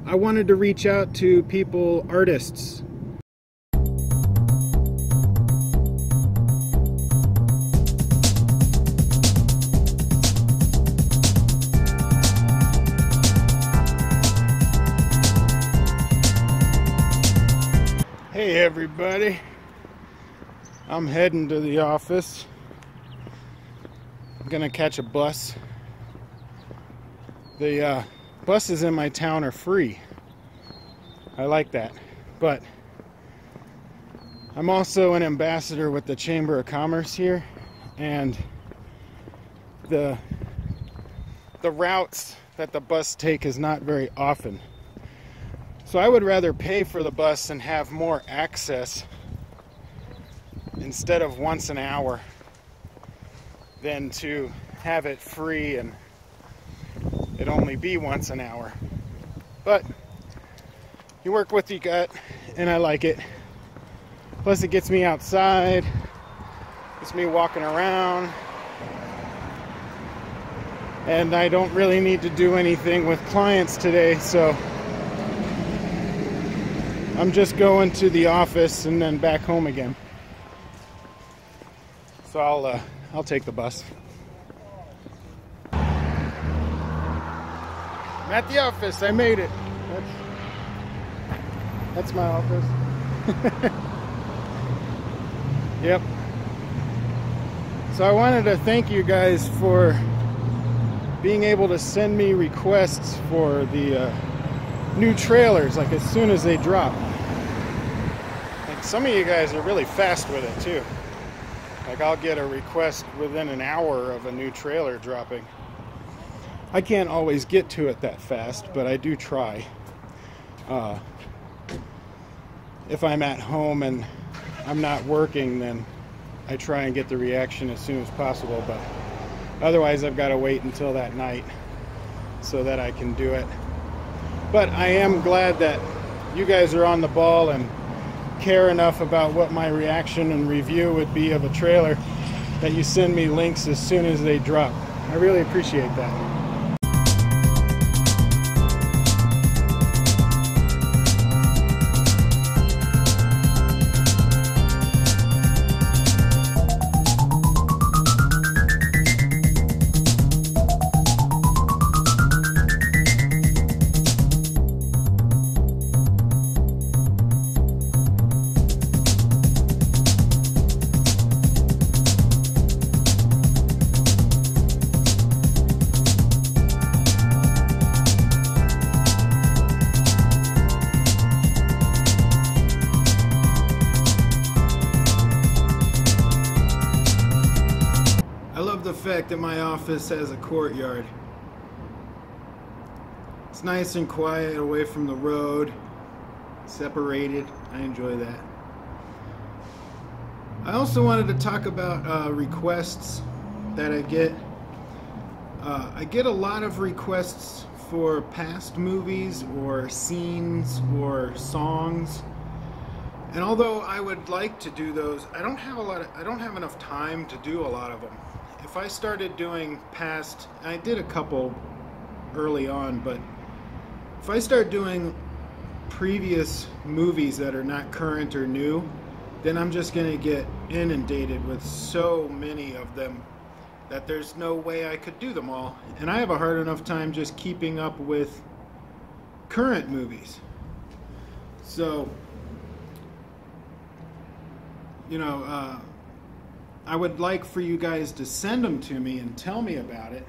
I wanted to reach out to people, artists. Hey everybody, I'm heading to the office. I'm gonna catch a bus. The buses in my town are free. I like that. But I'm also an ambassador with the Chamber of Commerce here, and the routes that the bus take is not very often. So I would rather pay for the bus and have more access instead of once an hour than to have it free and it only be once an hour. But you work with what you got, and I like it. Plus it gets me outside, gets me walking around, and I don't really need to do anything with clients today, so I'm just going to the office and then back home again. So I'll take the bus. I'm at the office. I made it. That's my office. Yep. So I wanted to thank you guys for being able to send me requests for the new trailers, like as soon as they drop. Like some of you guys are really fast with it too. Like I'll get a request within an hour of a new trailer dropping. I can't always get to it that fast, but I do try. If I'm at home and I'm not working, then I try and get the reaction as soon as possible, but otherwise I've got to wait until that night so that I can do it. But I am glad that you guys are on the ball and care enough about what my reaction and review would be of a trailer that you send me links as soon as they drop. I really appreciate that. The fact that my office has a courtyard. It's nice and quiet, away from the road, separated. I enjoy that. I also wanted to talk about requests that I get. I get a lot of requests for past movies or scenes or songs. And although I would like to do those, I don't have enough time to do a lot of them. If I started doing past, I did a couple early on, but if I start doing previous movies that are not current or new, then I'm just going to get inundated with so many of them that there's no way I could do them all. And I have a hard enough time just keeping up with current movies. So, you know, I would like for you guys to send them to me and tell me about it,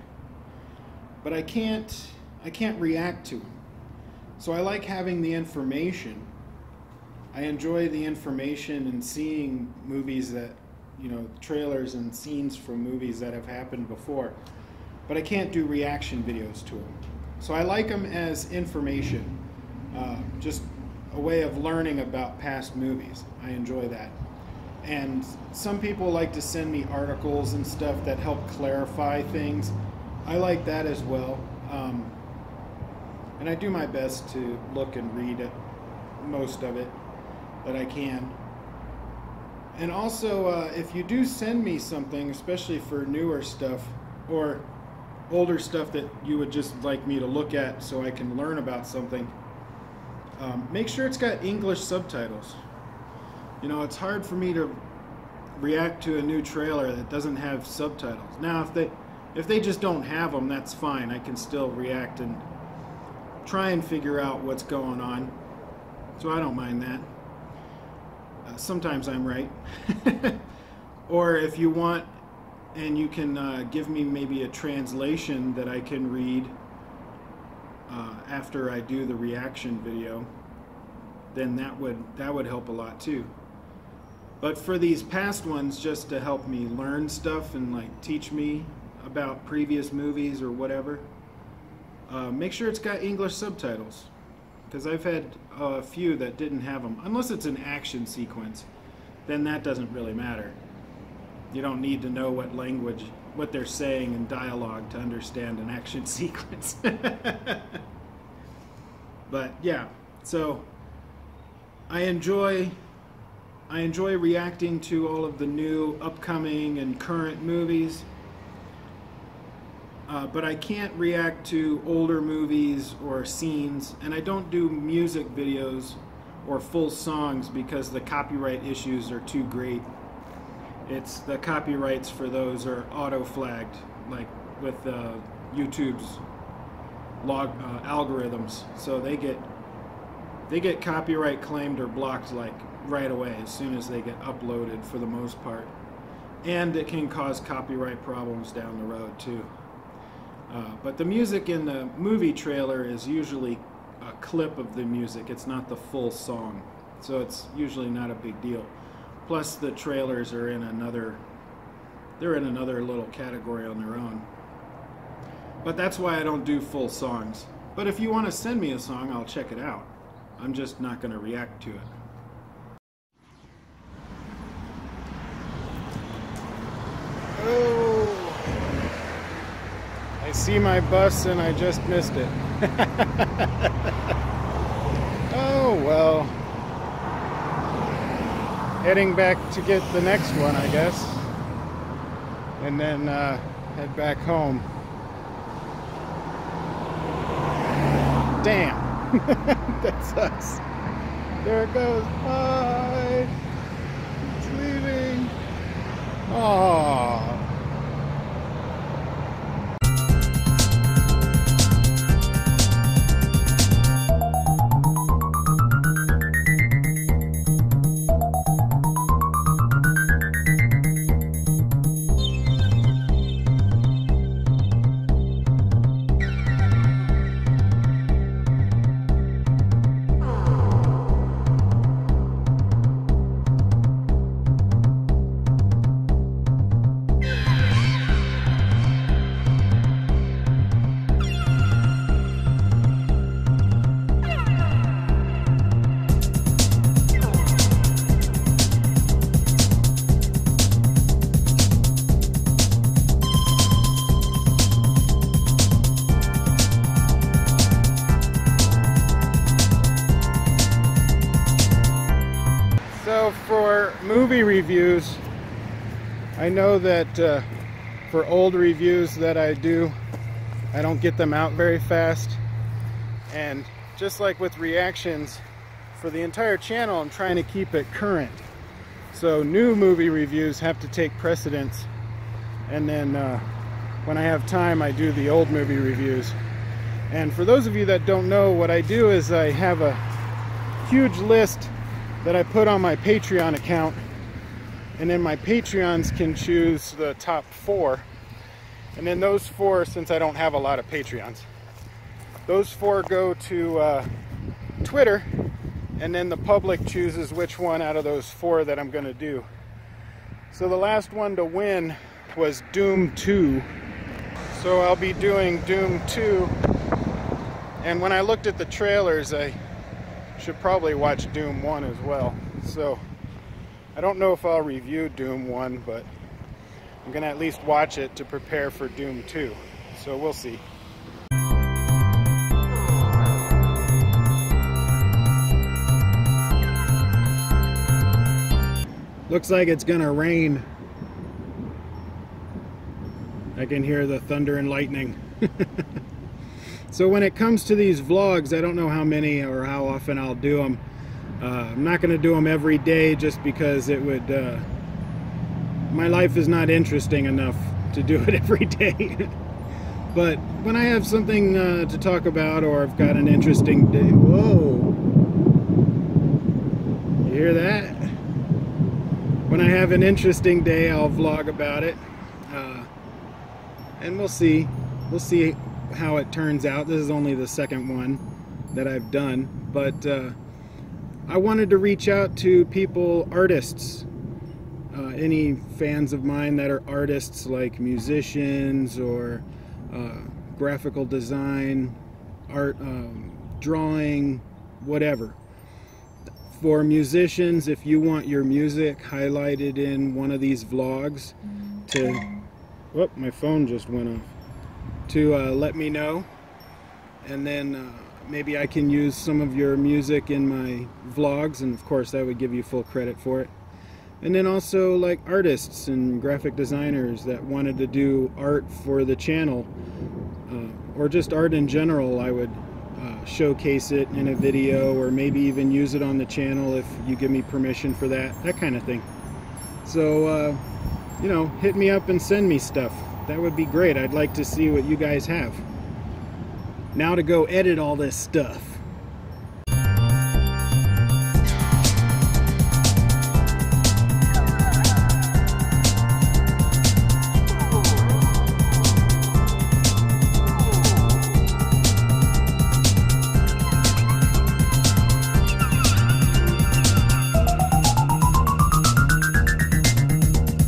but I can't react to them. So I like having the information. I enjoy the information and seeing movies that, you know, trailers and scenes from movies that have happened before, but I can't do reaction videos to them. So I like them as information, just a way of learning about past movies. I enjoy that. And some people like to send me articles and stuff that help clarify things. I like that as well. And I do my best to look and read it, most of it that I can. And also, if you do send me something, especially for newer stuff or older stuff that you would just like me to look at so I can learn about something, make sure it's got English subtitles. You know, it's hard for me to react to a new trailer that doesn't have subtitles. Now, if they just don't have them, that's fine. I can still react and try and figure out what's going on. So I don't mind that. Sometimes I'm right. Or if you want, and you can give me maybe a translation that I can read after I do the reaction video, then that would help a lot too. But for these past ones, just to help me learn stuff and like teach me about previous movies or whatever, make sure it's got English subtitles, because I've had a few that didn't have them. Unless it's an action sequence, then that doesn't really matter. You don't need to know what language, what they're saying in dialogue to understand an action sequence. But yeah, so I enjoy reacting to all of the new upcoming and current movies, but I can't react to older movies or scenes, and I don't do music videos or full songs because the copyright issues are too great. It's the copyrights for those are auto-flagged, like with YouTube's algorithms, so they get copyright claimed or blocked like right away as soon as they get uploaded for the most part, and it can cause copyright problems down the road too. But the music in the movie trailer is usually a clip of the music. It's not the full song, so it's usually not a big deal. Plus the trailers are in another little category on their own. But that's why I don't do full songs. But if you want to send me a song, I'll check it out. I'm just not going to react to it. Oh, I see my bus and I just missed it. Oh well. Heading back to get the next one, I guess, and then head back home. Damn. That sucks. There it goes. Bye. It's leaving. Aww. For movie reviews, I know that for old reviews that I do, I don't get them out very fast, and just like with reactions, for the entire channel I'm trying to keep it current. So new movie reviews have to take precedence, and then when I have time I do the old movie reviews. And for those of you that don't know, what I do is I have a huge list that I put on my Patreon account, and then my Patreons can choose the top 4, and then those 4, since I don't have a lot of Patreons, those 4 go to Twitter, and then the public chooses which one out of those 4 that I'm going to do. So the last one to win was Doom 2, so I'll be doing Doom 2, and when I looked at the trailers, I should probably watch Doom 1 as well. So I don't know if I'll review Doom 1, but I'm gonna at least watch it to prepare for Doom 2. So we'll see. Looks like it's gonna rain. I can hear the thunder and lightning. So when it comes to these vlogs, I don't know how many or how often I'll do them. I'm not going to do them every day just because it would... my life is not interesting enough to do it every day. But when I have something to talk about, or I've got an interesting day... Whoa! You hear that? When I have an interesting day, I'll vlog about it. And we'll see. We'll see how it turns out. This is only the second one that I've done. But I wanted to reach out to people, artists. Any fans of mine that are artists, like musicians or graphical design, art, drawing, whatever. For musicians, if you want your music highlighted in one of these vlogs, to... Oh, my phone just went off. To let me know, and then maybe I can use some of your music in my vlogs, and of course I would give you full credit for it. And then also like artists and graphic designers that wanted to do art for the channel, or just art in general, I would showcase it in a video, or maybe even use it on the channel if you give me permission for that kind of thing. So you know, hit me up and send me stuff. That would be great. I'd like to see what you guys have. Now to go edit all this stuff.